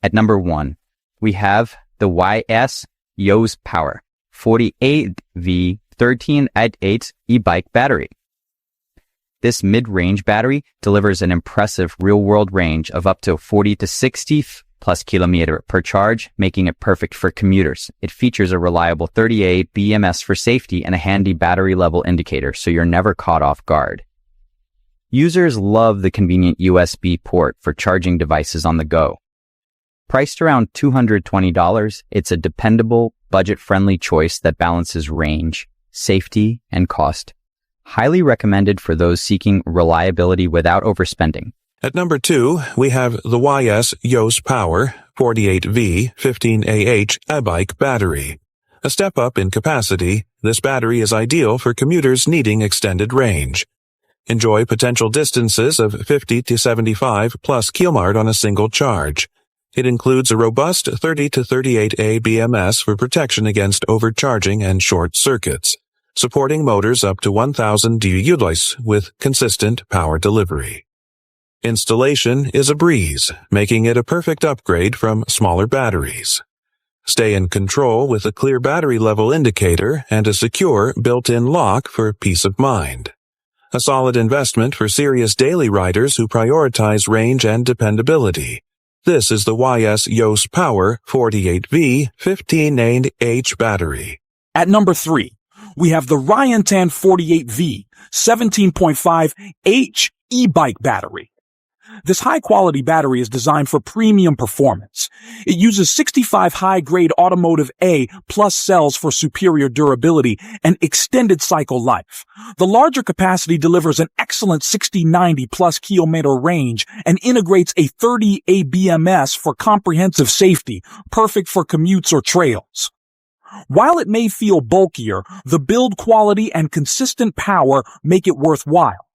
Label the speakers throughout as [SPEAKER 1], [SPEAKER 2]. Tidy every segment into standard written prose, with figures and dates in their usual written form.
[SPEAKER 1] At number 1, we have the YS YOSE POWER 48V 13Ah Ebike Battery. This mid-range battery delivers an impressive real-world range of up to 40 to 60 plus kilometer per charge, making it perfect for commuters. It features a reliable 30A BMS for safety and a handy battery level indicator, so you're never caught off guard. Users love the convenient USB port for charging devices on the go. Priced around $220, it's a dependable, budget-friendly choice that balances range, safety, and cost. Highly recommended for those seeking reliability without overspending.
[SPEAKER 2] At number 2, we have the YS YOSE POWER 48V 13Ah Ebike Battery. A step up in capacity, this battery is ideal for commuters needing extended range. Enjoy potential distances of 50 to 75 plus km on a single charge. It includes a robust 30 to 38A BMS for protection against overcharging and short circuits, supporting motors up to 1000 dV with consistent power delivery. Installation is a breeze, making it a perfect upgrade from smaller batteries. Stay in control with a clear battery level indicator and a secure built-in lock for peace of mind. A solid investment for serious daily riders who prioritize range and dependability. This is the YS YOSE POWER 48V 13Ah battery.
[SPEAKER 3] At number 3, we have the Riantan 48V 13.5Ah Ebike battery. This high-quality battery is designed for premium performance. It uses 65 high-grade automotive A plus cells for superior durability and extended cycle life. The larger capacity delivers an excellent 60-90 plus kilometer range and integrates a 30A BMS for comprehensive safety, perfect for commutes or trails. While it may feel bulkier, the build quality and consistent power make it worthwhile.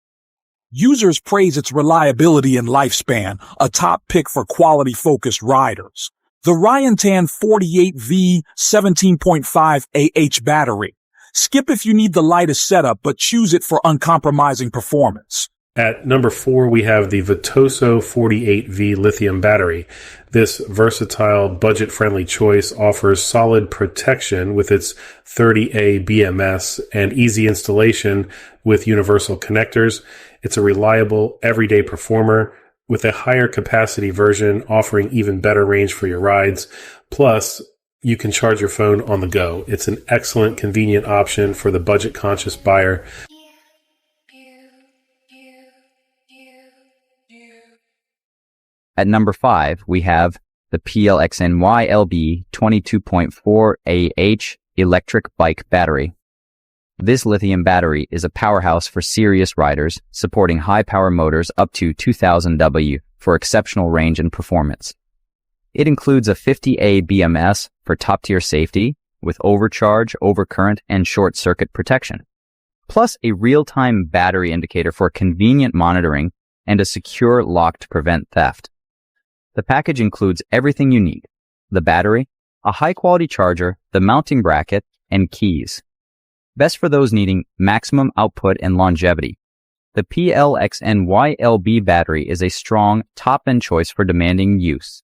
[SPEAKER 3] Users praise its reliability and lifespan, a top pick for quality-focused riders. The Riantan 48V 17.5Ah battery. Skip if you need the lightest setup, but choose it for uncompromising performance.
[SPEAKER 4] At number 4, we have the VATOSO 48V Lithium battery. This versatile, budget-friendly choice offers solid protection with its 30A BMS and easy installation with universal connectors. It's a reliable, everyday performer with a higher capacity version offering even better range for your rides. Plus, you can charge your phone on the go. It's an excellent, convenient option for the budget-conscious buyer.
[SPEAKER 1] At number 5, we have the PLXNYLB 22.4Ah electric bike battery. This lithium battery is a powerhouse for serious riders, supporting high-power motors up to 2000 W for exceptional range and performance. It includes a 50A BMS for top-tier safety with overcharge, overcurrent, and short-circuit protection, plus a real-time battery indicator for convenient monitoring and a secure lock to prevent theft. The package includes everything you need: the battery, a high-quality charger, the mounting bracket, and keys. Best for those needing maximum output and longevity. The PLXNYLB battery is a strong, top-end choice for demanding use.